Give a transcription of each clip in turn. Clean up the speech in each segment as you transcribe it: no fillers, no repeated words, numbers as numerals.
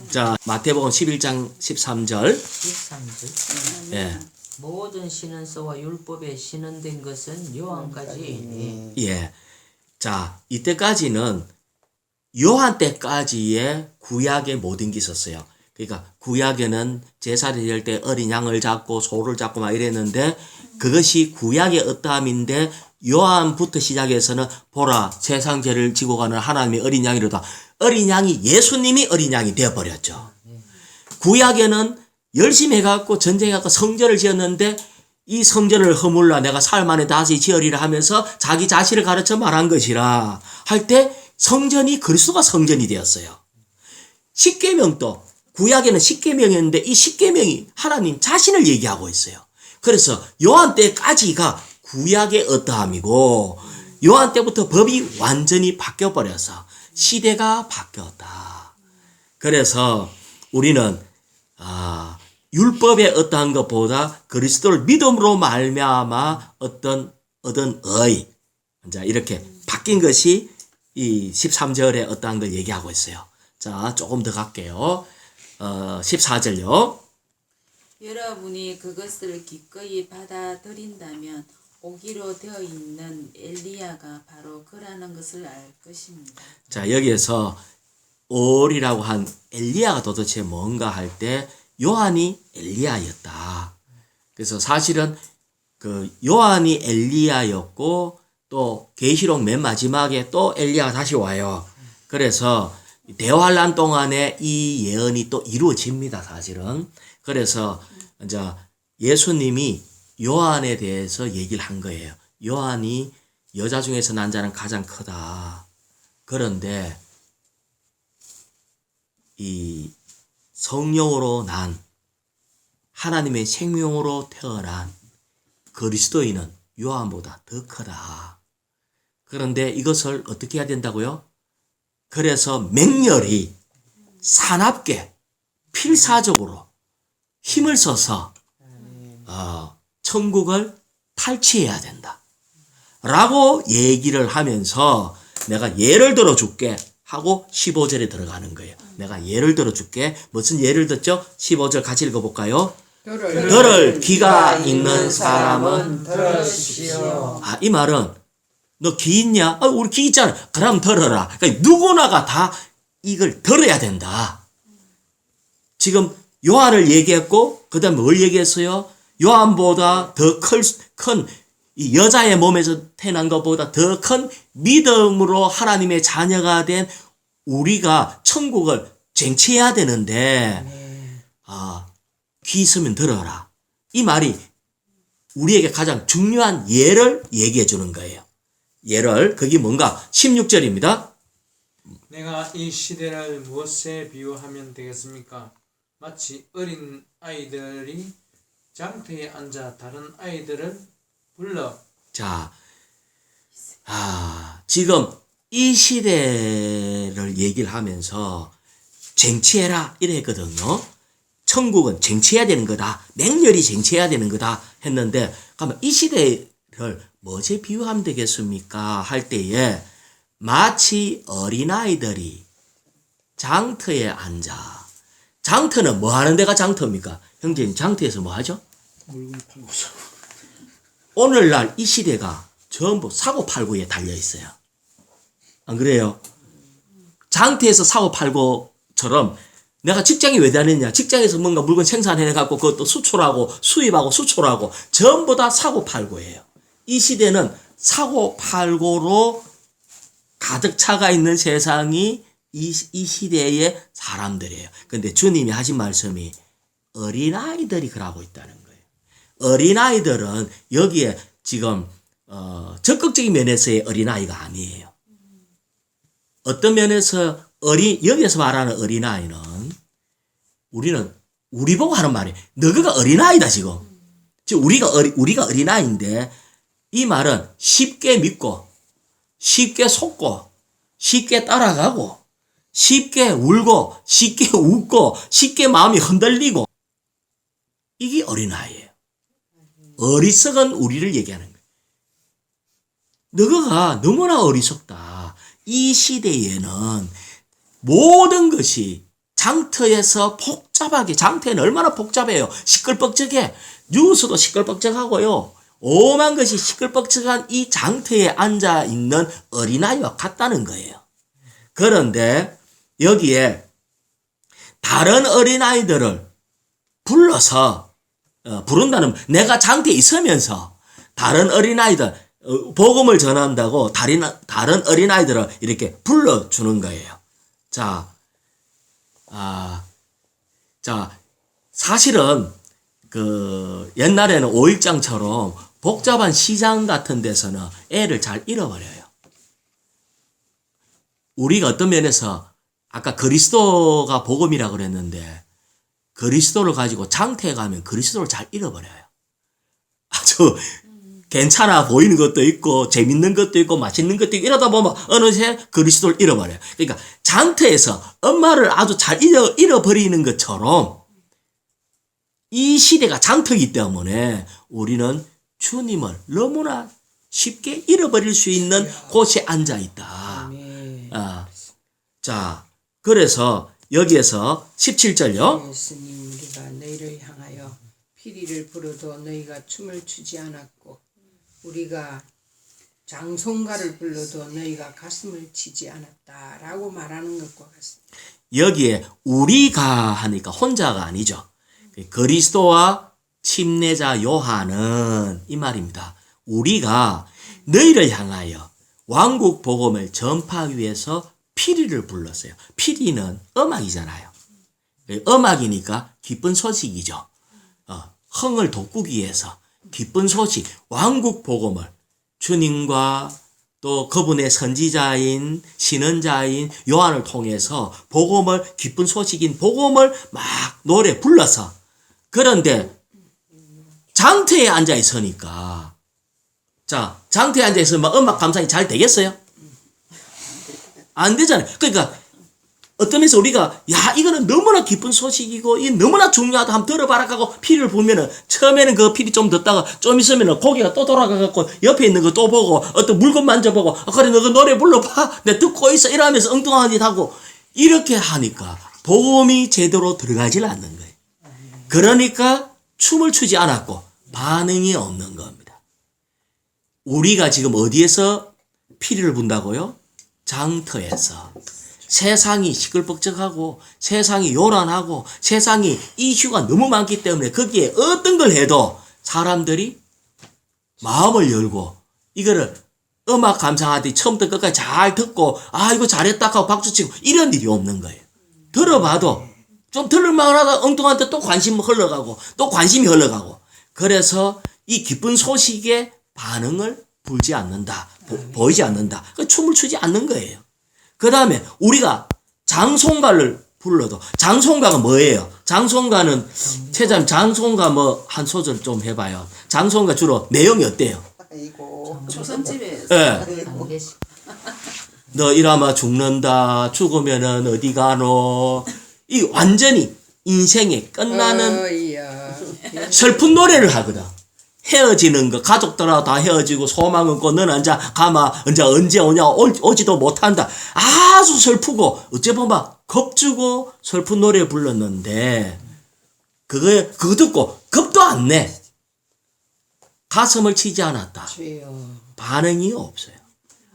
자, 마태복음 11장 13절. 13절. 예. 모든 신은서와 율법에 신은된 것은 요한까지. 예. 자, 이때까지는 요한 때까지의 구약의 모든 게 있었어요. 그러니까 구약에는 제사를 지낼 때 어린 양을 잡고 소를 잡고 막 이랬는데 그것이 구약의 어떠함인데 요한부터 시작해서는 보라 세상 죄를 지고 가는 하나님의 어린 양이로다. 어린 양이 예수님이 어린 양이 되어버렸죠. 구약에는 열심히 해갖고 전쟁해갖고 성전을 지었는데 이 성전을 허물라 내가 사흘 만에 다시 지으리라 하면서 자기 자신을 가르쳐 말한 것이라 할 때 성전이 그리스도가 성전이 되었어요. 십계명도 구약에는 십계명이었는데 이 십계명이 하나님 자신을 얘기하고 있어요. 그래서 요한 때까지가 구약의 어떠함이고 요한 때부터 법이 완전히 바뀌어버려서 시대가 바뀌었다. 그래서 우리는 율법의 어떠한 것보다 그리스도를 믿음으로 말미암아 얻은 의 자 이렇게 바뀐 것이 이 13절에 어떠한 걸 얘기하고 있어요. 자 조금 더 갈게요. 14절요. 여러분이 그것을 기꺼이 받아들인다면 오기로 되어 있는 엘리야가 바로 그라는 것을 알 것입니다. 자 여기에서 올이라고 한 엘리야가 도대체 뭔가 할 때 요한이 엘리야였다. 그래서 사실은 그 요한이 엘리야였고 또 계시록 맨 마지막에 또 엘리야가 다시 와요. 그래서 대환란 동안에 이 예언이 또 이루어집니다. 사실은. 그래서 이제 예수님이 요한에 대해서 얘기를 한 거예요. 요한이 여자 중에서 난 자는 가장 크다. 그런데 이 성령으로 난 하나님의 생명으로 태어난 그리스도인은 요한보다 더 크다. 그런데 이것을 어떻게 해야 된다고요? 그래서 맹렬히 사납게 필사적으로 힘을 써서 천국을 탈취해야 된다. 라고 얘기를 하면서 내가 예를 들어 줄게 하고 15절에 들어가는 거예요. 내가 예를 들어 줄게. 무슨 예를 듣죠? 15절 같이 읽어볼까요? 들을 귀가 있는 사람은 들으십시오. 이 말은 너 귀 있냐? 우리 귀 있잖아. 그럼 들어라. 그러니까 누구나가 다 이걸 들어야 된다. 지금 요한을 얘기했고 그 다음에 뭘 얘기했어요? 요한보다 더 큰 이 여자의 몸에서 태어난 것보다 더 큰 믿음으로 하나님의 자녀가 된 우리가 천국을 쟁취해야 되는데 귀 있으면 들어라. 이 말이 우리에게 가장 중요한 예를 얘기해 주는 거예요. 예를 그게 뭔가 16절입니다. 내가 이 시대를 무엇에 비유하면 되겠습니까? 마치 어린 아이들이 장터에 앉아 다른 아이들을 불러. 자, 지금 이 시대를 얘기를 하면서 쟁취해라 이랬거든요. 천국은 쟁취해야 되는 거다. 맹렬히 쟁취해야 되는 거다 했는데 그러면 이 시대를 뭐에 비유하면 되겠습니까? 할 때에 마치 어린아이들이 장터에 앉아. 장터는 뭐 하는 데가 장터입니까? 형제님 장터에서 뭐 하죠? 물건 팔고 오늘날 이 시대가 전부 사고팔고에 달려 있어요. 안 그래요? 장터에서 사고팔고처럼 내가 직장에 왜 다녔냐? 직장에서 뭔가 물건 생산해갖고 그것도 수출하고 수입하고 수출하고 전부 다 사고팔고예요. 이 시대는 사고팔고로 가득 차가 있는 세상이 이 시대의 사람들이에요. 근데 주님이 하신 말씀이 어린아이들이 그러고 있다는 거예요. 어린아이들은 여기에 지금 적극적인 면에서의 어린아이가 아니에요. 어떤 면에서 여기에서 말하는 어린아이는 우리 보고 하는 말이에요. 너가 어린아이다 지금. 지금 우리가 어린아이인데 이 말은 쉽게 믿고 쉽게 속고 쉽게 따라가고 쉽게 울고 쉽게 웃고 쉽게 마음이 흔들리고 이게 어린아이예요. 어리석은 우리를 얘기하는 거예요. 너가 너무나 어리석다. 이 시대에는 모든 것이 장터에서 복잡하게, 장터에는 얼마나 복잡해요. 시끌벅적해. 뉴스도 시끌벅적하고요. 오만 것이 시끌벅적한 이 장터에 앉아 있는 어린아이와 같다는 거예요. 그런데 여기에 다른 어린아이들을 불러서 부른다는, 내가 장터에 있으면서 다른 어린아이들 복음을 전한다고 다른 어린아이들을 이렇게 불러주는 거예요. 자, 사실은 옛날에는 5일장처럼 복잡한 시장 같은 데서는 애를 잘 잃어버려요. 우리가 어떤 면에서 아까 그리스도가 복음이라 그랬는데 그리스도를 가지고 장터에 가면 그리스도를 잘 잃어버려요. 아주 괜찮아 보이는 것도 있고 재밌는 것도 있고 맛있는 것도 있고 이러다 보면 어느새 그리스도를 잃어버려요. 그러니까 장터에서 엄마를 아주 잘 잃어버리는 것처럼 이 시대가 장터이기 때문에 우리는 주님을 너무나 쉽게 잃어버릴 수 있는 곳에 앉아 있다. 자, 그래서 여기에서 17절요. 예수님, 우리가 너희를 향하여 피리를 부르도 너희가 춤을 추지 않았고 우리가 장송가를 불러도 너희가 가슴을 치지 않았다라고 말하는 것과 같습니다. 여기에 우리가 하니까 혼자가 아니죠. 그리스도와 침례자 요한은 이 말입니다. 우리가 너희를 향하여 왕국 복음을 전파하기 위해서 피리를 불렀어요. 피리는 음악이잖아요. 음악이니까 기쁜 소식이죠. 흥을 돋구기 위해서 기쁜 소식, 왕국 복음을 주님과 또 그분의 선지자인 신언자인 요한을 통해서 복음을, 기쁜 소식인 복음을 막 노래 불러서, 그런데 장터에 앉아 있으니까, 자, 장터에 앉아 있으면 음악 감상이 잘 되겠어요? 안 되잖아요. 그러니까 어떤 면에서 우리가 이거는 너무나 기쁜 소식이고 이 너무나 중요하다, 한번 들어봐라 하고 피리를 불면은 처음에는 그 피리 좀 듣다가 좀 있으면은 고개가 또 돌아가갖고 옆에 있는 거 또 보고 어떤 물건 만져보고 그래 너 그 노래 불러봐 내 듣고 있어 이러면서 엉뚱한 짓 하고 이렇게 하니까 복음이 제대로 들어가질 않는 거예요. 그러니까 춤을 추지 않았고 반응이 없는 겁니다. 우리가 지금 어디에서 피리를 분다고요? 장터에서. 세상이 시끌벅적하고 세상이 요란하고 세상이 이슈가 너무 많기 때문에 거기에 어떤 걸 해도 사람들이 마음을 열고 이거를 음악 감상하듯이 처음부터 끝까지 잘 듣고 이거 잘했다 하고 박수치고 이런 일이 없는 거예요. 들어봐도 좀 들을만하다 엉뚱한데 또 관심 흘러가고 또 관심이 흘러가고, 그래서 이 기쁜 소식에 반응을 보이지 않는다. 보이지 않는다. 춤을 추지 않는 거예요. 그 다음에 우리가 장송가를 불러도, 장송가가 뭐예요? 장송가는 최자님 장송가 뭐 한 소절 좀 해봐요. 장송가 주로 내용이 어때요? 아이고 조선집에서 예. 안 계시. 너 이라마 죽는다. 죽으면은 어디 가노? 이 완전히 인생이 끝나는 어이야. 슬픈 노래를 하거든. 헤어지는 거, 가족들하고 다 헤어지고 소망 없고 너는 이제 가마 이제 언제 오냐 오지도 못한다. 아주 슬프고 어째 보면 겁주고 슬픈 노래 불렀는데 그거 듣고 겁도 안 내. 가슴을 치지 않았다. 주여. 반응이 없어요.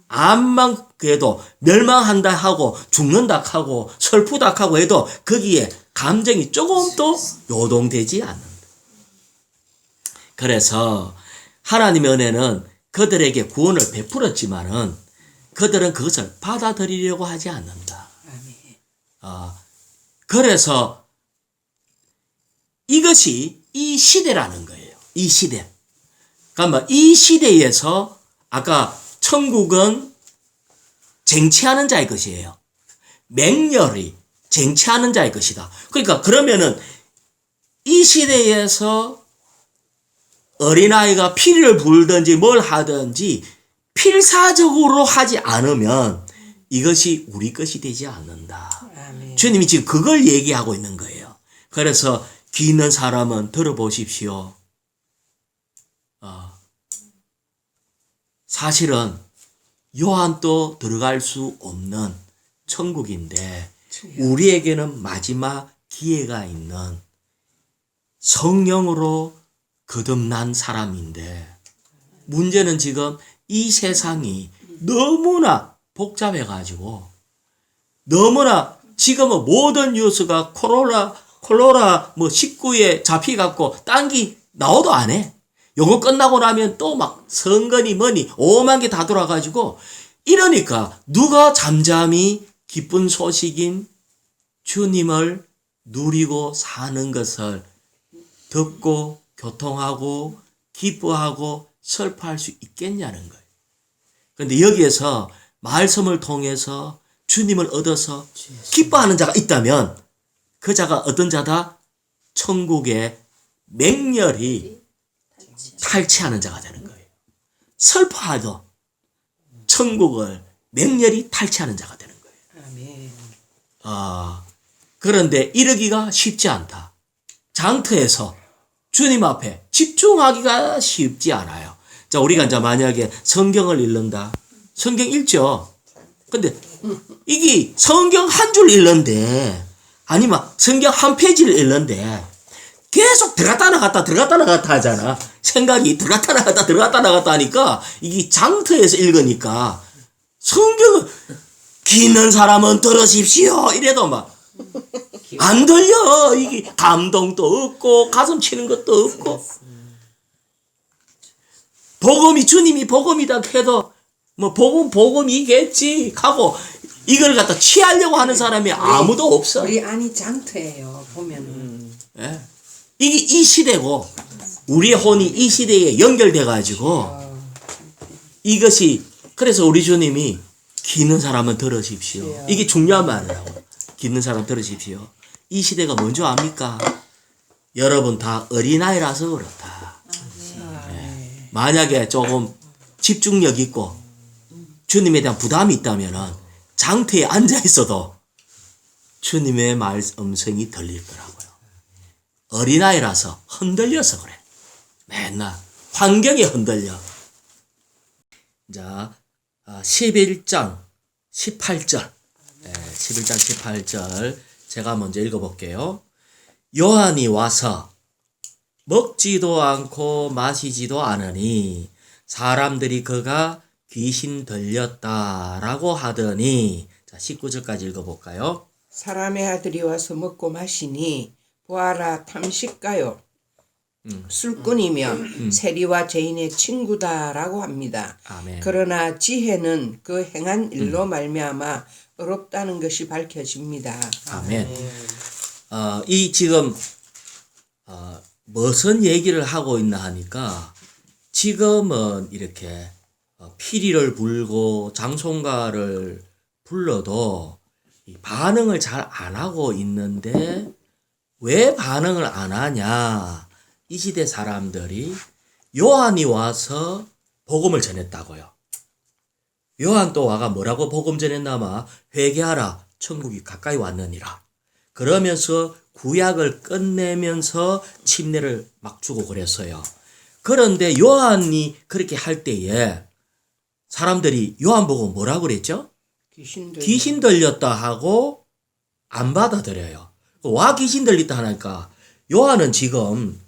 암만 그래도 멸망한다 하고 죽는다 하고 슬프다 하고 해도 거기에 감정이 조금도 요동되지 않는다. 그래서 하나님의 은혜는 그들에게 구원을 베풀었지만은 그들은 그것을 받아들이려고 하지 않는다. 그래서 이것이 이 시대라는 거예요. 이 시대. 그러니까 이 시대에서 아까 천국은 쟁취하는 자의 것이에요. 맹렬히 쟁취하는 자의 것이다. 그러니까 그러면은 이 시대에서 어린아이가 피를 불든지 뭘 하든지 필사적으로 하지 않으면 이것이 우리 것이 되지 않는다. 아멘. 주님이 지금 그걸 얘기하고 있는 거예요. 그래서 귀 있는 사람은 들어보십시오. 사실은 요한도 들어갈 수 없는 천국인데 우리에게는 마지막 기회가 있는 성령으로 거듭난 사람인데, 문제는 지금 이 세상이 너무나 복잡해가지고, 너무나 지금은 모든 뉴스가 콜로라 19에 잡히갖고 딴기 나오도 안 해. 요거 끝나고 나면 또 막 선거니 뭐니 5만 개 다 돌아가지고, 이러니까 누가 잠잠히 기쁜 소식인 주님을 누리고 사는 것을 듣고 교통하고 기뻐하고 슬퍼할 수 있겠냐는 거예요. 그런데 여기에서 말씀을 통해서 주님을 얻어서 기뻐하는 자가 있다면 그 자가 어떤 자다? 천국의 맹렬히 탈취하는 자가 되는 거예요. 슬퍼하도 천국을 맹렬히 탈취하는 자가 되는 거예요. 아멘. 그런데 이르기가 쉽지 않다. 장터에서 주님 앞에 집중하기가 쉽지 않아요. 자, 우리가 이제 만약에 성경을 읽는다. 성경 읽죠. 근데 이게 성경 한 줄 읽는데, 아니면 성경 한 페이지를 읽는데 계속 들어갔다 나갔다 하잖아. 생각이 들어갔다 나갔다 하니까 이게 장터에서 읽으니까 성경을 기는 사람은 들으십시오 이래도 막 안 들려. 이게 감동도 없고 가슴 치는 것도 없고, 복음이 주님이 복음이다 해도 뭐 복음이겠지 하고 이걸 갖다 취하려고 하는 사람이 아무도 없어. 우리 안이 장터예요. 보면은. 예. 이게 이 시대고 우리의 혼이 이 시대에 연결돼 가지고 이것이, 그래서 우리 주님이 기는 사람은 들으십시오. 이게 중요한 말이라고. 기는 사람 들으십시오. 이 시대가 뭔지 압니까? 여러분 다 어린아이라서 그렇다. 만약에 조금 집중력 있고 주님에 대한 부담이 있다면 장터에 앉아 있어도 주님의 음성이 들릴 거라고요. 어린아이라서 흔들려서 그래. 맨날 환경이 흔들려. 자, 11장 18절. 11장 18절 제가 먼저 읽어볼게요. 요한이 와서 먹지도 않고 마시지도 않으니 사람들이 그가 귀신 들렸다라고 하더니, 자, 19절까지 읽어볼까요? 사람의 아들이 와서 먹고 마시니 보아라 탐식가요 술꾼이며 세리와 죄인의 친구다라고 합니다. 아멘. 그러나 지혜는 그 행한 일로 말미암아 어렵다는 것이 밝혀집니다. 아멘. 이 지금 무슨 얘기를 하고 있나 하니까, 지금은 이렇게 피리를 불고 장송가를 불러도 반응을 잘 안 하고 있는데, 왜 반응을 안 하냐? 이 시대 사람들이 요한이 와서 복음을 전했다고요. 요한 또 와가 뭐라고 복음 전했나마? 회개하라, 천국이 가까이 왔느니라. 그러면서 구약을 끝내면서 침례를 막 주고 그랬어요. 그런데 요한이 그렇게 할 때에 사람들이 요한 보고 뭐라고 그랬죠? 귀신 들렸다 하고 안 받아들여요. 와 귀신 들렸다 하니까 요한은 지금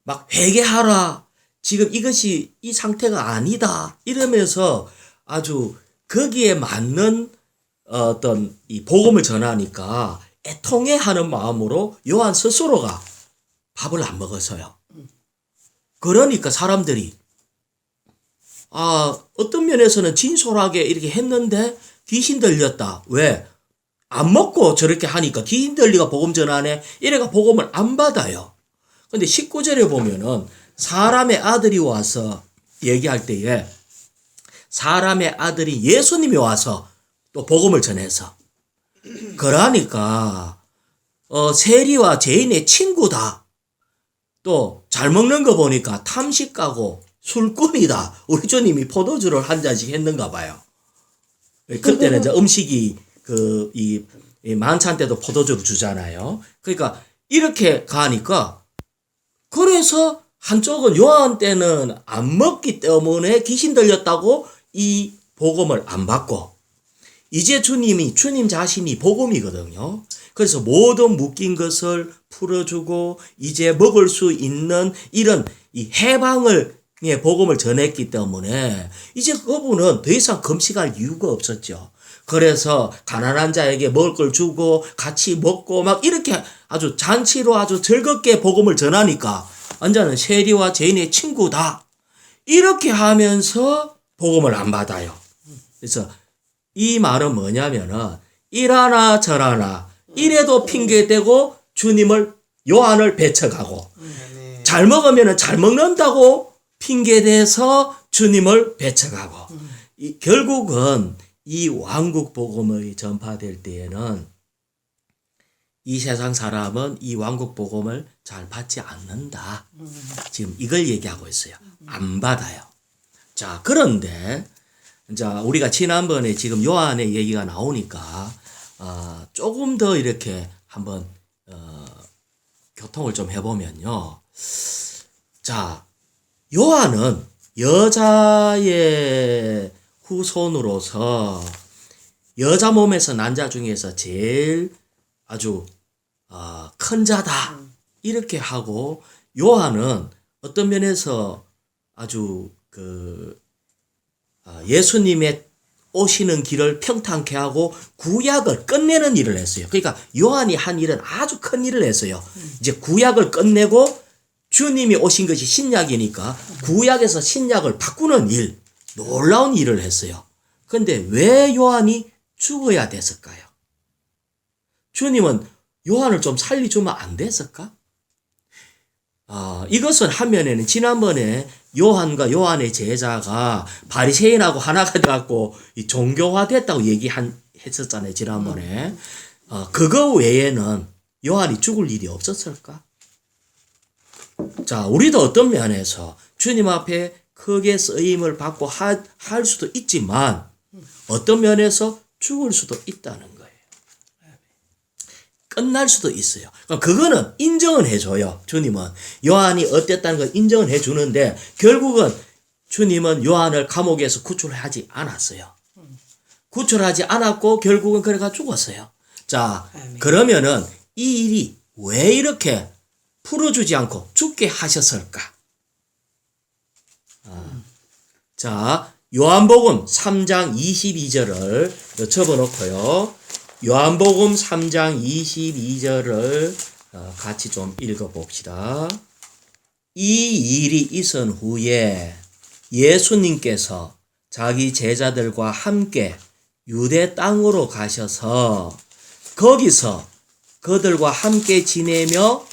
막 회개하라, 지금 이것이 이 상태가 아니다 이러면서 아주 거기에 맞는 어떤 이 복음을 전하니까 애통해하는 마음으로 요한 스스로가 밥을 안 먹었어요. 그러니까 사람들이 어떤 면에서는 진솔하게 이렇게 했는데 귀신 들렸다. 왜? 안 먹고 저렇게 하니까 귀신 들리가 복음 전하네. 이래가 복음을 안 받아요. 근데 19절에 보면은 사람의 아들이 와서 얘기할 때에 사람의 아들이 예수님이 와서 또 복음을 전해서, 그러니까 세리와 죄인의 친구다. 또 잘 먹는 거 보니까 탐식가고 술꾼이다. 우리 주님이 포도주를 한 잔씩 했는가 봐요. 그때는 이제 음식이 이 만찬 때도 포도주를 주잖아요. 그러니까 이렇게 가니까, 그래서 한쪽은 요한 때는 안 먹기 때문에 귀신 들렸다고 이 복음을 안 받고, 이제 주님 자신이 복음이거든요. 그래서 모든 묶인 것을 풀어주고 이제 먹을 수 있는 이런 이 해방을 의 복음을 전했기 때문에 이제 그분은 더 이상 금식할 이유가 없었죠. 그래서 가난한 자에게 먹을 걸 주고 같이 먹고 막 이렇게 아주 잔치로 아주 즐겁게 복음을 전하니까 완전히 세리와 죄인의 친구다. 이렇게 하면서 복음을 안 받아요. 그래서 이 말은 뭐냐면은 이라나 저라나 이래도 핑계대고 주님을 요한을 배척하고 잘 먹으면은 잘 먹는다고 핑계대서 주님을 배척하고 결국은 이 왕국 복음이 전파될 때에는 이 세상 사람은 이 왕국 복음을 잘 받지 않는다. 지금 이걸 얘기하고 있어요. 안 받아요. 자, 그런데 자, 우리가 지난번에 지금 요한의 얘기가 나오니까 조금 더 이렇게 한번 교통을 좀 해보면요. 자, 요한은 여자의 후손으로서 여자 몸에서 난 자 중에서 제일 아주 큰 자다 이렇게 하고 요한은 어떤 면에서 아주 예수님의 오시는 길을 평탄케 하고 구약을 끝내는 일을 했어요. 그러니까 요한이 한 일은 아주 큰 일을 했어요. 이제 구약을 끝내고 주님이 오신 것이 신약이니까 구약에서 신약을 바꾸는 일, 놀라운 일을 했어요. 그런데 왜 요한이 죽어야 됐을까요? 주님은 요한을 좀 살려주면 안 됐을까? 이것은 한면에는 지난번에 요한과 요한의 제자가 바리새인하고 하나가 돼갖고 종교화됐다고 얘기했었잖아요. 지난번에. 그거 외에는 요한이 죽을 일이 없었을까? 자, 우리도 어떤 면에서 주님 앞에 크게 쓰임을 받고 할 수도 있지만 어떤 면에서 죽을 수도 있다는 거예요. 끝날 수도 있어요. 그거는 인정은 해줘요. 주님은 요한이 어땠다는 걸 인정은 해주는데 결국은 주님은 요한을 감옥에서 구출하지 않았어요. 구출하지 않았고 결국은 그래가 죽었어요. 자, 그러면은 이 일이 왜 이렇게 풀어주지 않고 죽게 하셨을까? 자, 요한복음 3장 22절을 적어놓고요. 요한복음 3장 22절을 같이 좀 읽어봅시다. 이 일이 있은 후에 예수님께서 자기 제자들과 함께 유대 땅으로 가셔서 거기서 그들과 함께 지내며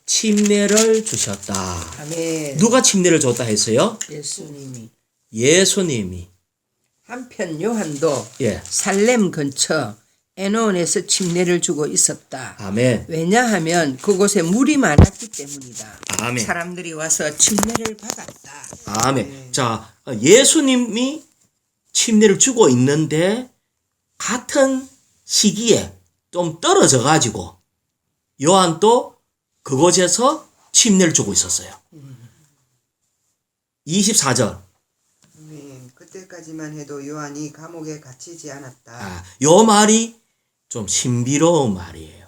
침례를 주셨다. 아멘. 누가 침례를 줬다 했어요? 예수님이. 한편 요한도 예. 살렘 근처 에논에서 침례를 주고 있었다. 아멘. 왜냐하면 그곳에 물이 많았기 때문이다. 아멘. 사람들이 와서 침례를 받았다. 아멘. 자, 예수님이 침례를 주고 있는데 같은 시기에 좀 떨어져 가지고 요한도 그곳에서 침례를 주고 있었어요. 24절. 그때까지만 해도 요한이 감옥에 갇히지 않았다. 요 말이 좀 신비로운 말이에요.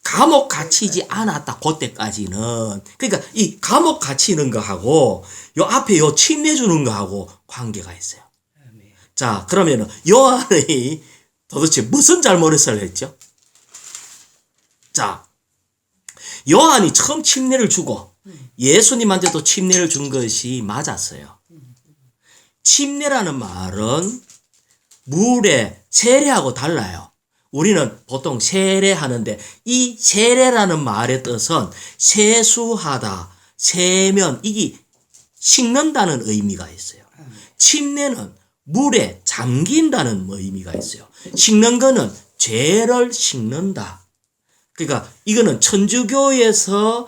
감옥 갇히지 않았다. 그때까지는. 그러니까 이 감옥 갇히는 거하고 요 앞에 요 침례 주는 거하고 관계가 있어요. 자, 그러면은 요한이 도대체 무슨 잘못을 했죠? 자, 요한이 처음 침례를 주고 예수님한테도 침례를 준 것이 맞았어요. 침례라는 말은 물에 세례하고 달라요. 우리는 보통 세례하는데 이 세례라는 말의 뜻은 세수하다, 세면, 이게 식는다는 의미가 있어요. 침례는 물에 잠긴다는 의미가 있어요. 식는 거는 죄를 식는다. 그러니까 이거는 천주교에서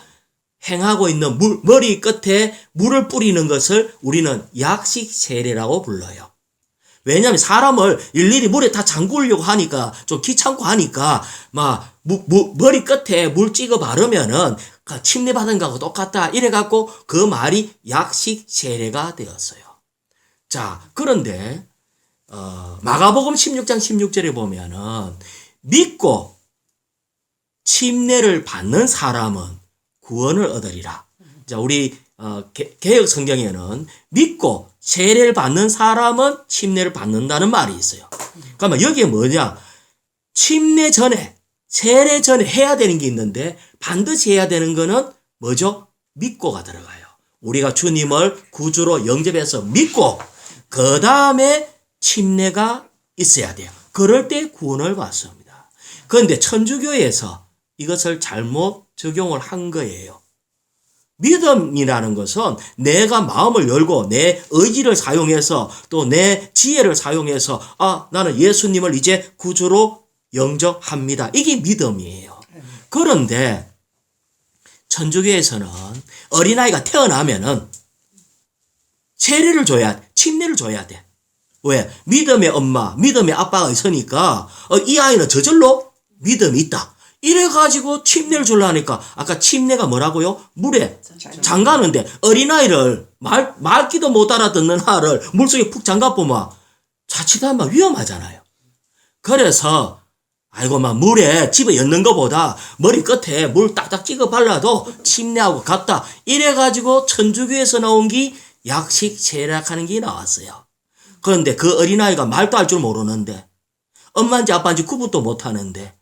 행하고 있는 머리 끝에 물을 뿌리는 것을 우리는 약식 세례라고 불러요. 왜냐하면 사람을 일일이 물에 다 잠그려고 하니까 좀 귀찮고 하니까 막 머리 끝에 물 찍어 바르면은 침례 받은 거하고 똑같다 이래갖고 그 말이 약식 세례가 되었어요. 자, 그런데 마가복음 16장 16절에 보면은 믿고 침례를 받는 사람은 구원을 얻으리라. 자, 우리 개역 성경에는 믿고 세례를 받는 사람은 침례를 받는다는 말이 있어요. 그러면 여기에 뭐냐? 침례 전에, 세례 전에 해야 되는 게 있는데 반드시 해야 되는 거는 뭐죠? 믿고가 들어가요. 우리가 주님을 구주로 영접해서 믿고 그 다음에 침례가 있어야 돼요. 그럴 때 구원을 받습니다. 그런데 천주교에서 이것을 잘못 적용을 한 거예요. 믿음이라는 것은 내가 마음을 열고 내 의지를 사용해서 또 내 지혜를 사용해서 나는 예수님을 이제 구주로 영접합니다. 이게 믿음이에요. 그런데 천주교에서는 어린아이가 태어나면은 세례를 줘야, 침례를 줘야 돼. 왜? 믿음의 엄마, 믿음의 아빠가 있으니까 이 아이는 저절로 믿음이 있다. 이래가지고 침례를 주려니까 아까 침례가 뭐라고요? 물에 잠가는데 어린아이를 말귀도 못 알아듣는 아를 물속에 푹 잠가보면 자칫하면 위험하잖아요. 그래서 아이고 막 물에 집에 엮는 것보다 머리 끝에 물 딱딱 찍어 발라도 침례하고 같다. 이래가지고 천주교에서 나온 게 약식 세례하는 게 나왔어요. 그런데 그 어린아이가 말도 할 줄 모르는데 엄마인지 아빠인지 구분도 못하는데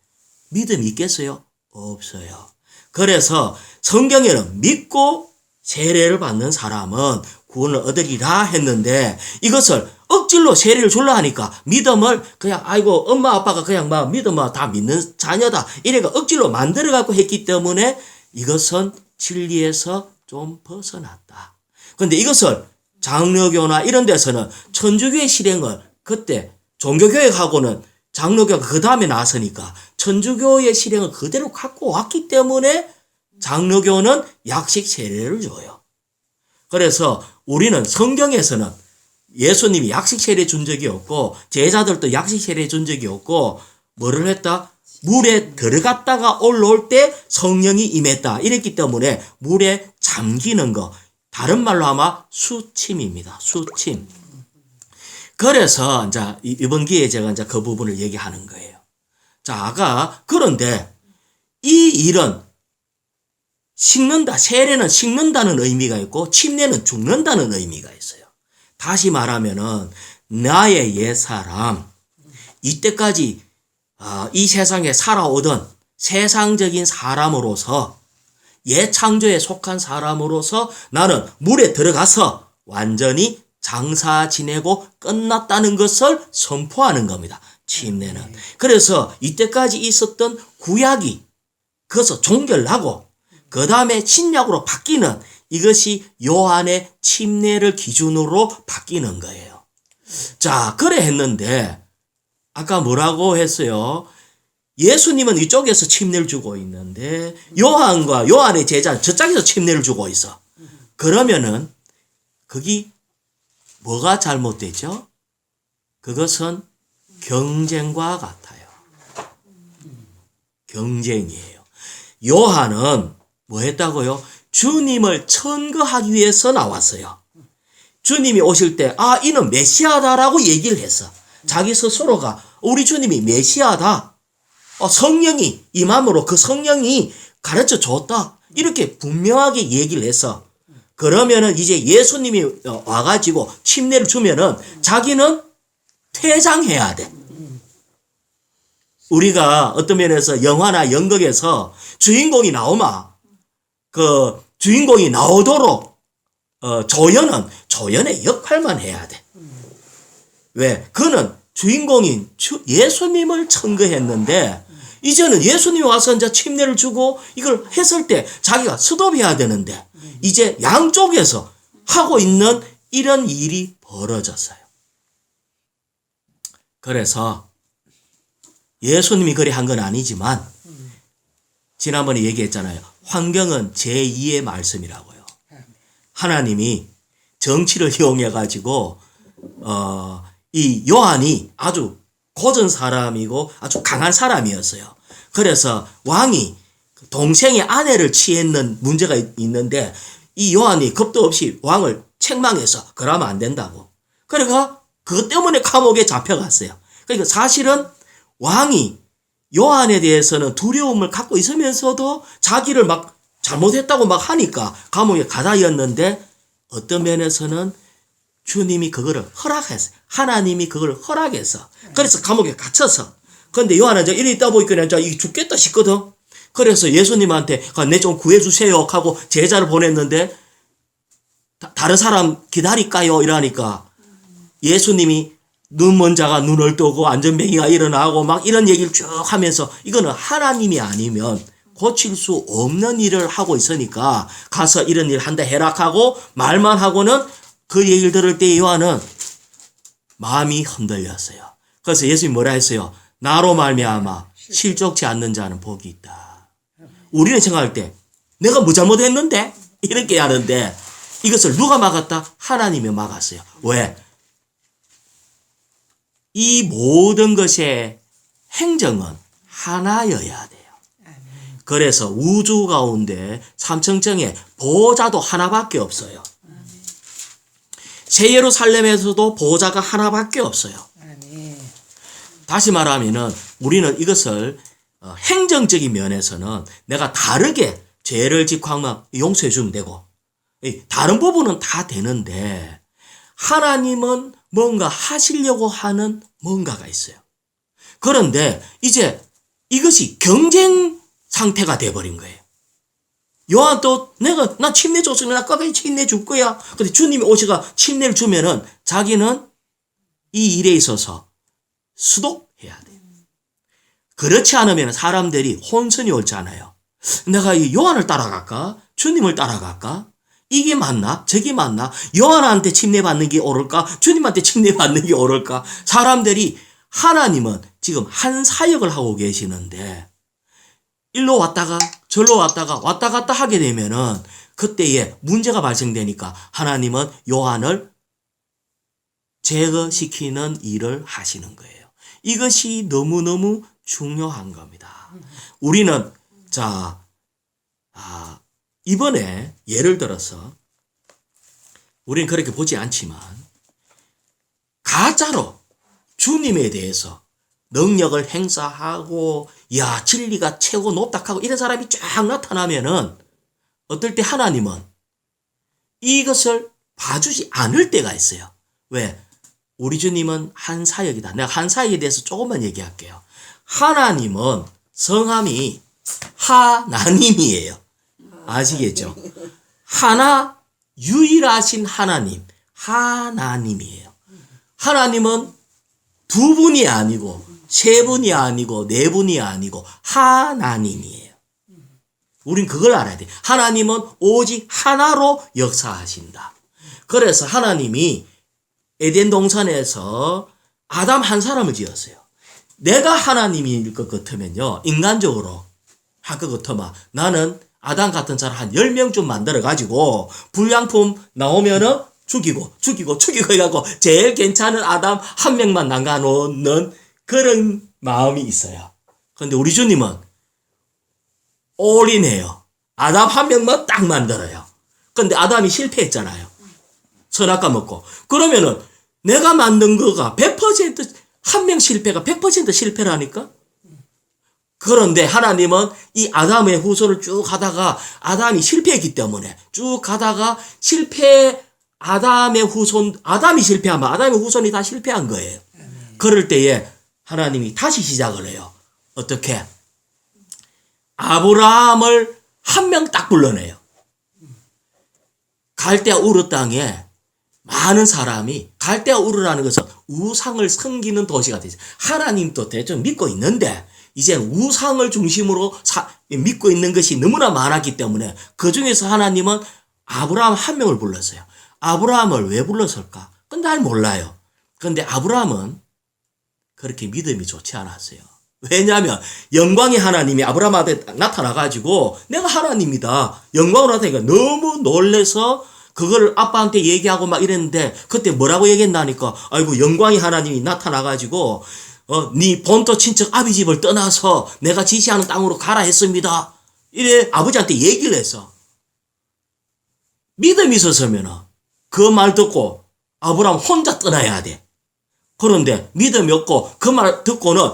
믿음이 있겠어요? 없어요. 그래서 성경에는 믿고 세례를 받는 사람은 구원을 얻으리라 했는데 이것을 억지로 세례를 주려 하니까 믿음을 그냥 아이고 엄마 아빠가 그냥 막 믿음을 다 믿는 자녀다 이래가 억지로 만들어 갖고 했기 때문에 이것은 진리에서 좀 벗어났다. 그런데 이것을 장로교나 이런 데서는 천주교의 실행을 그때 종교교육하고는 장로교가 그 다음에 나서니까 천주교의 실행을 그대로 갖고 왔기 때문에 장로교는 약식 세례를 줘요. 그래서 우리는 성경에서는 예수님이 약식 세례 준 적이 없고 제자들도 약식 세례 준 적이 없고 뭐를 했다? 물에 들어갔다가 올라올 때 성령이 임했다. 이랬기 때문에 물에 잠기는 거. 다른 말로 아마 수침입니다. 수침. 그래서 이제 이번 기회에 제가 이제 그 부분을 얘기하는 거예요. 자, 그런데 이 일은 식는다. 세례는 식는다는 의미가 있고 침례는 죽는다는 의미가 있어요. 다시 말하면은 나의 옛사람, 이때까지 이 세상에 살아오던 세상적인 사람으로서 옛 창조에 속한 사람으로서 나는 물에 들어가서 완전히 장사 지내고 끝났다는 것을 선포하는 겁니다. 침례는. 그래서 이때까지 있었던 구약이 그것을 종결하고 그 다음에 신약으로 바뀌는 이것이 요한의 침례를 기준으로 바뀌는 거예요. 자, 그래 했는데 아까 뭐라고 했어요? 예수님은 이쪽에서 침례를 주고 있는데 요한과 요한의 제자는 저쪽에서 침례를 주고 있어. 그러면은 거기 뭐가 잘못되죠? 그것은 경쟁과 같아요. 경쟁이에요. 요한은 뭐 했다고요? 주님을 천거하기 위해서 나왔어요. 주님이 오실 때 이는 메시아다라고 얘기를 했어. 자기 스스로가 우리 주님이 메시아다. 성령이 임함으로 그 성령이 가르쳐 줬다. 이렇게 분명하게 얘기를 했어. 그러면은 이제 예수님이 와가지고 침례를 주면은 자기는 퇴장해야 돼. 우리가 어떤 면에서 영화나 연극에서 주인공이 나오면 그 주인공이 나오도록 조연은 조연의 역할만 해야 돼. 왜? 그는 주인공인 예수님을 청거했는데 이제는 예수님이 와서 이제 침례를 주고 이걸 했을 때 자기가 스톱해야 되는데 이제 양쪽에서 하고 있는 이런 일이 벌어졌어요. 그래서 예수님이 그리 한 건 아니지만 지난번에 얘기했잖아요. 환경은 제2의 말씀이라고요. 하나님이 정치를 이용해 가지고 이 요한이 아주 고전 사람이고 아주 강한 사람이었어요. 그래서 왕이 동생의 아내를 취했는 문제가 있는데 이 요한이 겁도 없이 왕을 책망해서 그러면 안 된다고. 그러니까 그것 때문에 감옥에 잡혀갔어요. 그러니까 사실은 왕이 요한에 대해서는 두려움을 갖고 있으면서도 자기를 막 잘못했다고 막 하니까 감옥에 가다였는데 어떤 면에서는 주님이 그거를 허락했어요. 하나님이 그걸 허락해서. 그래서 감옥에 갇혀서. 그런데 요한은 이래 있다 보니까 이제 죽겠다 싶거든. 그래서 예수님한테 내 좀 구해주세요 하고 제자를 보냈는데 다른 사람 기다릴까요? 이러니까 예수님이 눈 먼 자가 눈을 뜨고 안전뱅이가 일어나고 막 이런 얘기를 쭉 하면서 이거는 하나님이 아니면 고칠 수 없는 일을 하고 있으니까 가서 이런 일 한다 해락하고 말만 하고는 그 얘기를 들을 때 요한은 마음이 흔들렸어요. 그래서 예수님이 뭐라 했어요? 나로 말미암아 실족치 않는 자는 복이 있다. 우리는 생각할 때 내가 뭐 잘못했는데? 이렇게 하는데 이것을 누가 막았다? 하나님이 막았어요. 왜? 이 모든 것의 행정은 하나여야 돼요. 그래서 우주 가운데 삼층정에 보호자도 하나밖에 없어요. 새 예루살렘에서도 보호자가 하나밖에 없어요. 아멘. 다시 말하면은 우리는 이것을 행정적인 면에서는 내가 다르게 죄를 짓고 하면 용서해 주면 되고 다른 부분은 다 되는데 하나님은 뭔가 하시려고 하는 뭔가가 있어요. 그런데 이제 이것이 경쟁 상태가 돼버린 거예요. 요한도 나 침례 줬으면 나 끝까지 침례 줄 거야. 근데 주님이 오시가 침례를 주면은 자기는 이 일에 있어서 수독해야 돼요. 그렇지 않으면 사람들이 혼선이 옳잖아요. 내가 이 요한을 따라갈까? 주님을 따라갈까? 이게 맞나? 저게 맞나? 요한한테 침례 받는 게 옳을까? 주님한테 침례 받는 게 옳을까? 사람들이 하나님은 지금 한 사역을 하고 계시는데 일로 왔다가 절로 왔다가 왔다 갔다 하게 되면은 그때에 문제가 발생되니까 하나님은 요한을 제거시키는 일을 하시는 거예요. 이것이 너무너무 중요한 겁니다. 우리는 이번에 예를 들어서 우리는 그렇게 보지 않지만 가짜로 주님에 대해서 능력을 행사하고 진리가 최고 높다 하고 이런 사람이 쫙 나타나면은 어떨 때 하나님은 이것을 봐주지 않을 때가 있어요. 왜? 우리 주님은 한 사역이다. 내가 한 사역에 대해서 조금만 얘기할게요. 하나님은 성함이 하나님이에요. 아시겠죠? 하나 유일하신 하나님, 하나님이에요. 하나님은 두 분이 아니고 세 분이 아니고 네 분이 아니고 하나님이에요. 우린 그걸 알아야 돼. 하나님은 오직 하나로 역사하신다. 그래서 하나님이 에덴 동산에서 아담 한 사람을 지었어요. 내가 하나님일 것 같으면요, 인간적으로 할 것 같으면 나는 아담 같은 사람 한 10명 좀 만들어가지고 불량품 나오면은 죽이고 해갖고 제일 괜찮은 아담 한 명만 남겨놓는 그런 마음이 있어요. 그런데 우리 주님은 올인해요. 아담 한 명만 딱 만들어요. 그런데 아담이 실패했잖아요. 선악과 먹고. 그러면은 내가 만든 거가 100% 한 명 실패가 100% 실패라니까? 그런데 하나님은 이 아담의 후손을 쭉 가다가 아담이 실패했기 때문에 쭉 가다가 아담이 실패하면 아담의 후손이 다 실패한 거예요. 그럴 때에 하나님이 다시 시작을 해요. 어떻게? 아브라함을 한 명 딱 불러내요. 갈대아 우르 땅에 많은 사람이 갈대아 우르라는 것은 우상을 섬기는 도시가 되죠. 하나님도 대충 믿고 있는데 이제 우상을 중심으로 믿고 있는 것이 너무나 많았기 때문에 그 중에서 하나님은 아브라함 한 명을 불렀어요. 아브라함을 왜 불렀을까? 그건 잘 몰라요. 그런데 아브라함은 그렇게 믿음이 좋지 않았어요. 왜냐하면 영광의 하나님이 아브라함한테 나타나가지고 내가 하나님이다. 영광으로 나타나니까 너무 놀래서 그거를 아빠한테 얘기하고 막 이랬는데 그때 뭐라고 얘기했나니까 아이고 영광의 하나님이 나타나가지고 네 본토 친척 아비 집을 떠나서 내가 지시하는 땅으로 가라 했습니다. 이래 아버지한테 얘기를 했어. 믿음이 있었으면 그 말 듣고 아브라함 혼자 떠나야 돼. 그런데 믿음이 없고 그 말 듣고는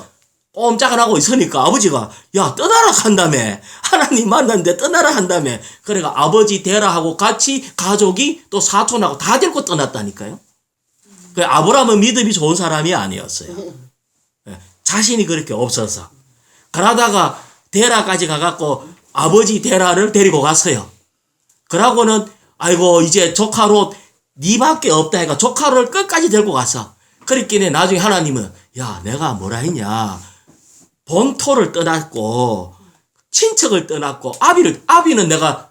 꼼짝을 하고 있으니까 아버지가 야 떠나라 한다며. 하나님 만났는데 떠나라 한다며. 그러니까 아버지 되라 하고 같이 가족이 또 사촌하고 다 데리고 떠났다니까요. 그 아브라함은 믿음이 좋은 사람이 아니었어요. 자신이 그렇게 없어서. 그러다가 데라까지 가갖고 아버지 데라를 데리고 갔어요. 그러고는 아이고 이제 조카로 니밖에 없다 해가 조카를 끝까지 데리고 갔어. 그랬기에 나중에 하나님은 야 내가 뭐라 했냐. 본토를 떠났고 친척을 떠났고 아비는 내가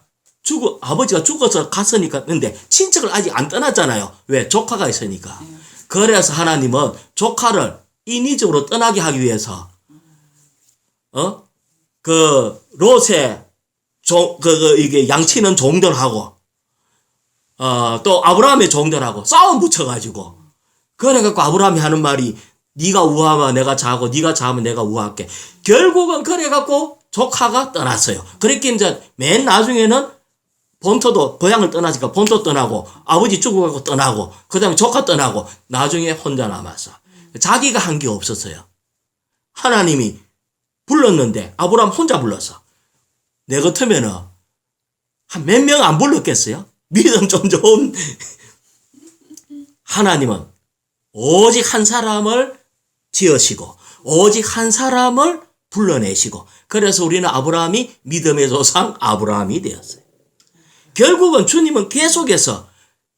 아버지가 죽어서 갔으니까 근데 친척을 아직 안 떠났잖아요. 왜? 조카가 있으니까. 그래서 하나님은 조카를 인위적으로 떠나게 하기 위해서 그 롯의 이게 양치는 종들하고 또 아브라함의 종들하고 싸움 붙여가지고 그래갖고 아브라함이 하는 말이 네가 우하면 내가 자고 네가 자면 내가 우할게. 결국은 그래갖고 조카가 떠났어요. 그랬기 이제 맨 나중에는 본토도 고향을 떠나니까 본토 떠나고 아버지 죽어가고 떠나고 그 다음에 조카 떠나고 나중에 혼자 남았어. 자기가 한 게 없었어요. 하나님이 불렀는데 아브라함 혼자 불렀어. 내 같으면은 한 몇 명 안 불렀겠어요? 믿음 좀 좋은 하나님은 오직 한 사람을 지으시고 오직 한 사람을 불러내시고 그래서 우리는 아브라함이 믿음의 조상 아브라함이 되었어요. 결국은 주님은 계속해서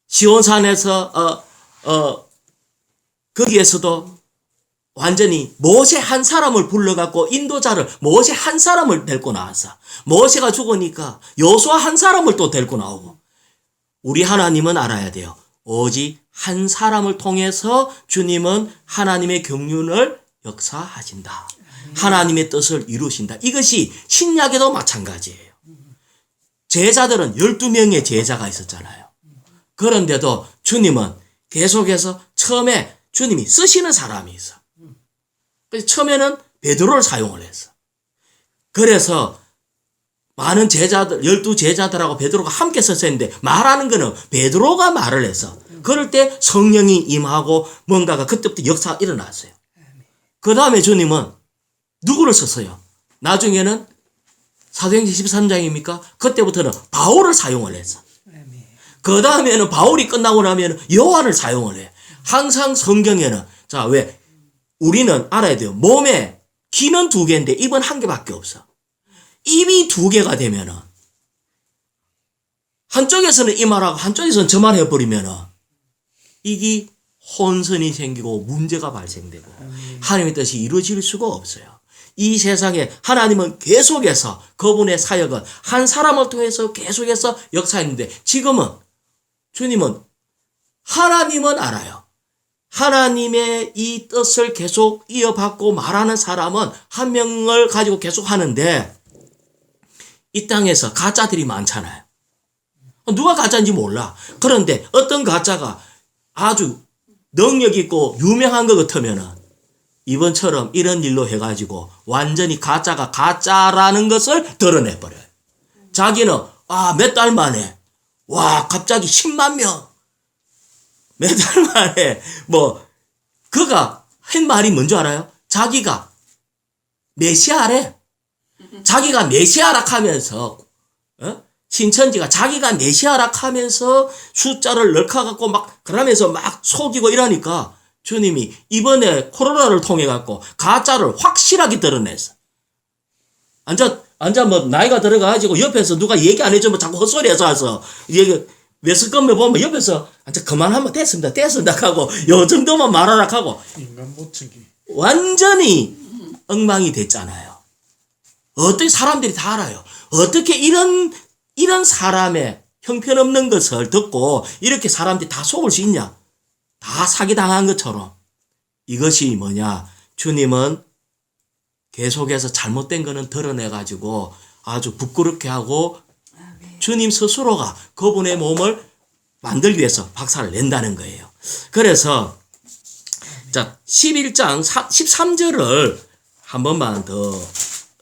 시온산에서 거기에서도 완전히 모세 한 사람을 불러갖고 인도자를 모세 한 사람을 데리고 나왔어. 모세가 죽으니까 여호수아 한 사람을 또 데리고 나오고 우리 하나님은 알아야 돼요. 오직 한 사람을 통해서 주님은 하나님의 경륜을 역사하신다. 하나님의 뜻을 이루신다. 이것이 신약에도 마찬가지예요. 제자들은 12명의 제자가 있었잖아요. 그런데도 주님은 계속해서 처음에 주님이 쓰시는 사람이 있어. 그래서 처음에는 베드로를 사용을 했어. 그래서 많은 제자들, 12제자들하고 베드로가 함께 썼었는데 말하는 거는 베드로가 말을 했어. 그럴 때 성령이 임하고 뭔가가 그때부터 역사가 일어났어요. 그 다음에 주님은 누구를 썼어요? 나중에는 사도행전 13장입니까? 그때부터는 바울을 사용을 했어. 그 다음에는 바울이 끝나고 나면 요한을 사용을 해. 항상 성경에는 자, 왜? 우리는 알아야 돼요. 몸에 귀는 2개인데 입은 1개밖에 없어. 입이 2개가 되면은 한쪽에서는 이 말하고 한쪽에서는 저 말 해버리면은 이게 혼선이 생기고 문제가 발생되고 하나님의 뜻이 이루어질 수가 없어요. 이 세상에 하나님은 계속해서 그분의 사역은 한 사람을 통해서 계속해서 역사했는데 지금은 주님은 하나님은 알아요. 하나님의 이 뜻을 계속 이어받고 말하는 사람은 한 명을 가지고 계속 하는데 이 땅에서 가짜들이 많잖아요. 누가 가짜인지 몰라. 그런데 어떤 가짜가 아주 능력 있고 유명한 것 같으면은 이번처럼 이런 일로 해가지고 완전히 가짜가 가짜라는 것을 드러내버려요. 자기는 몇 달 만에 갑자기 10만 명 몇 달 만에 그가 한 말이 뭔지 알아요? 자기가 메시아래. 자기가 메시아라 하면서 신천지가 자기가 메시아라 하면서 숫자를 널카갖고 막 그러면서 막 속이고 이러니까 주님이 이번에 코로나를 통해 갖고 가짜를 확실하게 드러냈어. 앉아 나이가 들어가가지고 옆에서 누가 얘기 안 해주면 자꾸 헛소리해서 와서 얘기 외석검에 보면 옆에서 그만하면 됐습니다 하고 요 정도만 말하라 하고 인간 보청기 완전히 엉망이 됐잖아요. 어떻게 사람들이 다 알아요. 어떻게 이런 사람의 형편없는 것을 듣고 이렇게 사람들이 다 속을 수 있냐. 다 사기당한 것처럼. 이것이 뭐냐. 주님은 계속해서 잘못된 거는 드러내가지고 아주 부끄럽게 하고 주님 스스로가 그분의 몸을 만들기 위해서 박살을 낸다는 거예요. 그래서 자 11장 13절을 한 번만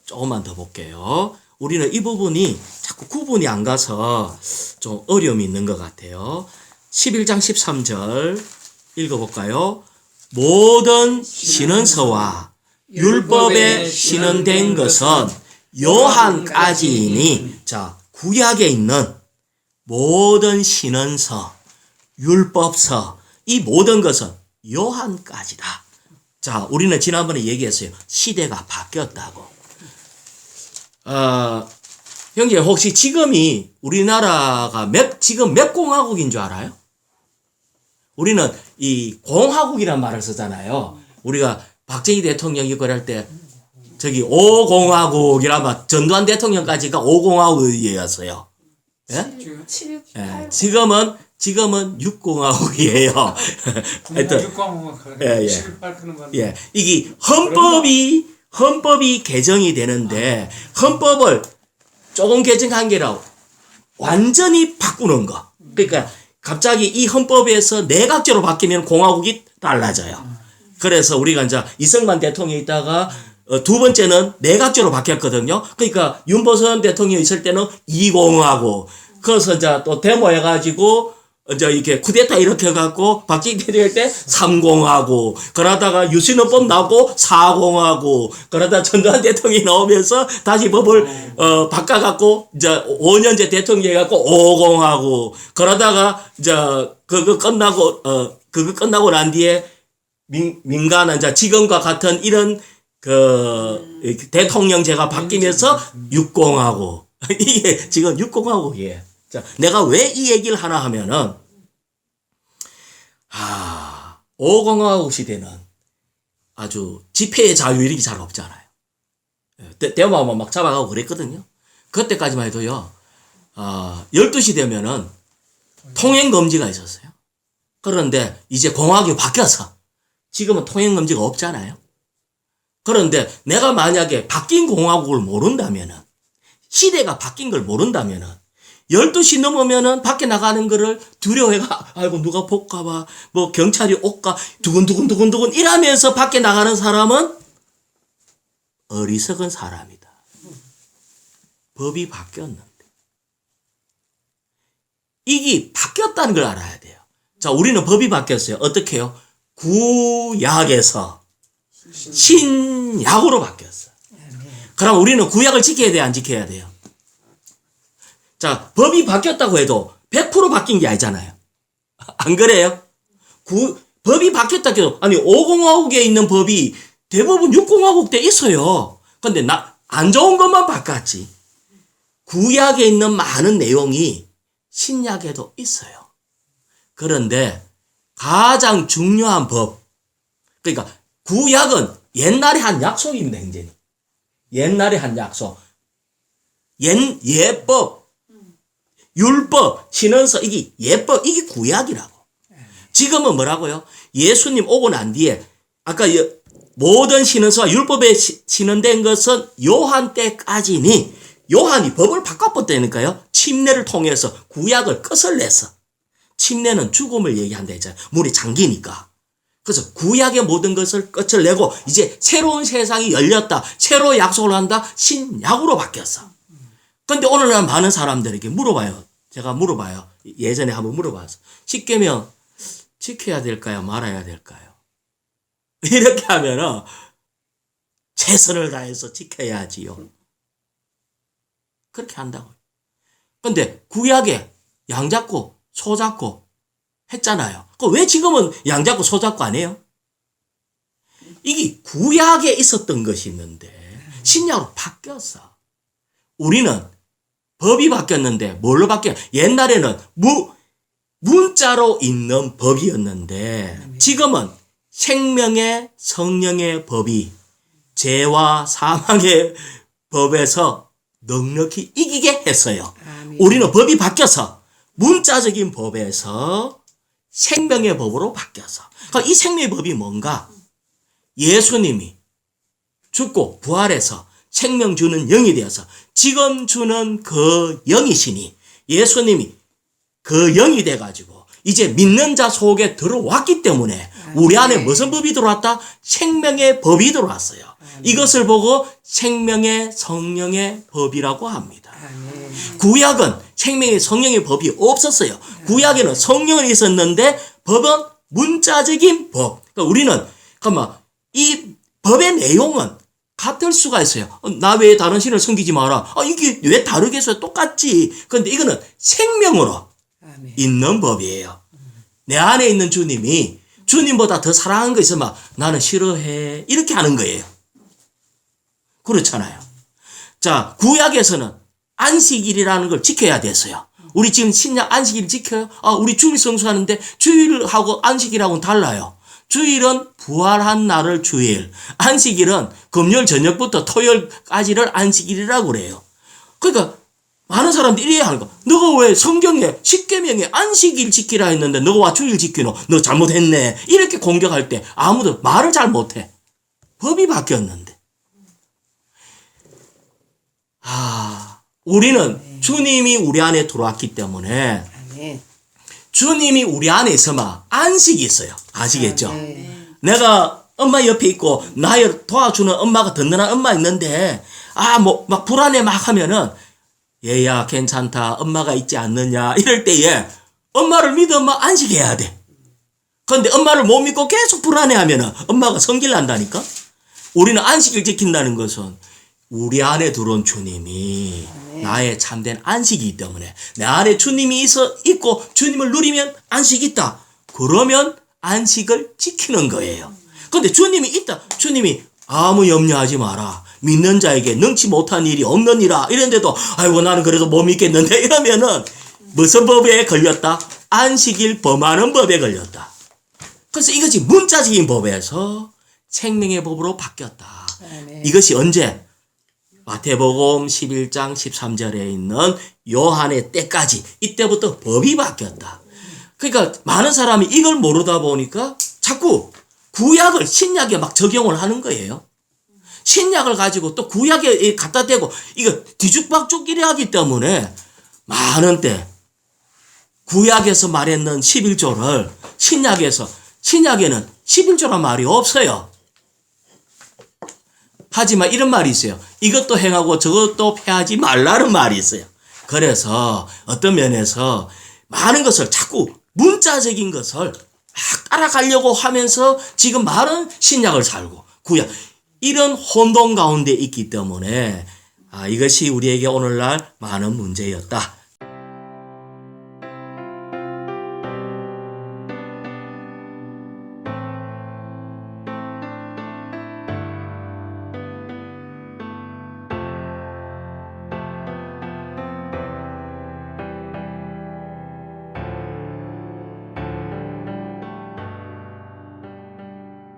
조금만 더 볼게요. 우리는 이 부분이 자꾸 구분이 안 가서 좀 어려움이 있는 것 같아요. 11장 13절 읽어볼까요? 모든 신은서와 율법에 신은된 것은 요한까지이니, 자, 구약에 있는 모든 신은서, 율법서, 이 모든 것은 요한까지다. 자, 우리는 지난번에 얘기했어요. 시대가 바뀌었다고. 형제, 혹시 지금이 우리나라가 지금 몇 공화국인 줄 알아요? 우리는 이 공화국이란 말을 쓰잖아요. 우리가 박정희 대통령이 그럴 때 저기 5공화국이란 말, 전두환 대통령까지가 5공화국이었어요. 예? 7, 예, 지금은 6공화국이에요. 하여튼, 예, 예. 예, 이게 헌법이 개정이 되는데, 헌법을 조금 개정한 게라고 완전히 바꾸는 거. 그러니까 갑자기 이 헌법에서 내각제로 바뀌면 공화국이 달라져요. 그래서 우리가 이제 이승만 대통령이 있다가 두 번째는 내각제로 바뀌었거든요. 그러니까 윤보선 대통령이 있을 때는 2공화국. 그래서 이제 또 데모해가지고 이제 이렇게 쿠데타 일으켜갖고 박정희 대통령 때 3공화국. 그러다가 유신헌법 나오고 4공화국. 그러다 전두환 대통령이 나오면서 다시 법을 바꿔갖고 이제 5년제 대통령이 해갖고 5공화국. 그러다가 이제 그거 끝나고 난 뒤에 민간은 이제 지금과 같은 이런 대통령제가 바뀌면서 6공화국. 이게 지금 6공화국이에요. 자, 내가 왜 이 얘기를 하나 하면은, 5공화국 시대는 아주 집회의 자유일이 잘 없잖아요. 대마만 막 잡아가고 그랬거든요. 그때까지만 해도요, 12시 되면은 통행금지가 있었어요. 그런데 이제 공화국이 바뀌어서 지금은 통행금지가 없잖아요. 그런데 내가 만약에 바뀐 공화국을 모른다면은, 시대가 바뀐 걸 모른다면은, 12시 넘으면은 밖에 나가는 거를 두려워해가, 아이고, 누가 볼까봐, 뭐, 경찰이 올까, 두근두근 이러면서 밖에 나가는 사람은 어리석은 사람이다. 법이 바뀌었는데. 이게 바뀌었다는 걸 알아야 돼요. 자, 우리는 법이 바뀌었어요. 어떻게 해요? 구약에서 신약으로 바뀌었어요. 그럼 우리는 구약을 지켜야 돼요? 안 지켜야 돼요? 자, 법이 바뀌었다고 해도 100% 바뀐 게 아니잖아요. 안 그래요? 법이 바뀌었다고 해도, 아니, 5공화국에 있는 법이 대부분 6공화국 때 있어요. 근데 안 좋은 것만 바꿨지. 구약에 있는 많은 내용이 신약에도 있어요. 그런데 가장 중요한 법, 그러니까 구약은 옛날에 한 약속입니다, 행제님. 옛날에 한 약속. 예법, 율법, 신헌서, 이게 예법, 이게 구약이라고. 지금은 뭐라고요? 예수님 오고 난 뒤에, 아까 모든 신헌서와 율법에 신헌된 것은 요한 때까지니, 요한이 법을 바꿔버렸다니까요. 침례를 통해서 구약을 끝을 냈어. 침례는 죽음을 얘기한다 했잖아요. 물이 잠기니까. 그래서 구약의 모든 것을 끝을 내고 이제 새로운 세상이 열렸다. 새로 약속을 한다. 신약으로 바뀌었어. 근데 오늘날 많은 사람들에게 물어봐요. 제가 물어봐요. 예전에 한번 물어봤어. 10계명 지켜야 될까요? 말아야 될까요? 이렇게 하면은 최선을 다해서 지켜야지요. 그렇게 한다고요. 근데 구약에 양 잡고 소 잡고 했잖아요. 왜 지금은 양 잡고 소 잡고 안 해요? 이게 구약에 있었던 것이 있는데 신약으로 바뀌었어. 우리는 법이 바뀌었는데 뭘로 바뀌어? 옛날에는 문자로 있는 법이었는데 지금은 생명의 성령의 법이 죄와 사망의 법에서 넉넉히 이기게 했어요. 우리는 법이 바뀌어서 문자적인 법에서 생명의 법으로 바뀌어서. 그러니까 이 생명의 법이 뭔가? 예수님이 죽고 부활해서 생명 주는 영이 되어서 지금 주는 그 영이시니 예수님이 그 영이 돼가지고 이제 믿는 자 속에 들어왔기 때문에 우리 안에 무슨 법이 들어왔다? 생명의 법이 들어왔어요. 이것을 보고 생명의 성령의 법이라고 합니다. 구약은 생명의 성령의 법이 없었어요. 구약에는 성령이 있었는데 법은 문자적인 법. 그러니까 우리는 그러면 이 법의 내용은 같을 수가 있어요. 나 외에 다른 신을 섬기지 마라. 이게 왜 다르겠어요? 똑같지. 그런데 이거는 생명으로 아멘. 있는 법이에요. 내 안에 있는 주님이 주님보다 더 사랑하는 거 있으면 나는 싫어해. 이렇게 하는 거예요. 그렇잖아요. 자, 구약에서는 안식일이라는 걸 지켜야 됐어요. 우리 지금 신약 안식일 지켜요? 우리 주일 성수하는데 주일하고 안식일하고는 달라요. 주일은 부활한 날을 주일, 안식일은 금요일 저녁부터 토요일까지를 안식일이라고 그래요. 그러니까 많은 사람들이 이래야 하는 거. 너가 왜 성경에 십계명에 안식일 지키라 했는데 너가 와 주일 지키노? 너 잘못했네. 이렇게 공격할 때 아무도 말을 잘 못해. 법이 바뀌었는데. 우리는 주님이 우리 안에 들어왔기 때문에 아멘. 주님이 우리 안에 있으면 안식이 있어요. 아시겠죠? 아멘. 내가 엄마 옆에 있고 나를 도와주는 엄마가 든든한 엄마 있는데 막 불안해 막 하면은 얘야 괜찮다 엄마가 있지 않느냐 이럴 때에 엄마를 믿으면 안식해야 돼. 그런데 엄마를 못 믿고 계속 불안해하면은 엄마가 성질난다니까. 우리는 안식을 지킨다는 것은 우리 안에 들어온 주님이 나의 참된 안식이기 때문에 내 안에 주님이 있고 주님을 누리면 안식이 있다. 그러면 안식을 지키는 거예요. 그런데 주님이 있다. 주님이 아무 염려하지 마라. 믿는 자에게 능치 못한 일이 없느니라. 이런데도 아이고 나는 그래도 못 믿겠는데 이러면은 무슨 법에 걸렸다? 안식일 범하는 법에 걸렸다. 그래서 이것이 문자적인 법에서 생명의 법으로 바뀌었다. 아멘. 이것이 언제? 마태복음 11장 13절에 있는 요한의 때까지 이때부터 법이 바뀌었다. 그러니까 많은 사람이 이걸 모르다 보니까 자꾸 구약을 신약에 막 적용을 하는 거예요. 신약을 가지고 또 구약에 갖다 대고 이거 뒤죽박죽이래 하기 때문에 많은 때 구약에서 말했는 11조를 신약에는 11조란 말이 없어요. 하지만 이런 말이 있어요. 이것도 행하고 저것도 패하지 말라는 말이 있어요. 그래서 어떤 면에서 많은 것을 자꾸 문자적인 것을 막 따라가려고 하면서 지금 많은 신약을 살고 구약 이런 혼돈 가운데 있기 때문에 이것이 우리에게 오늘날 많은 문제였다.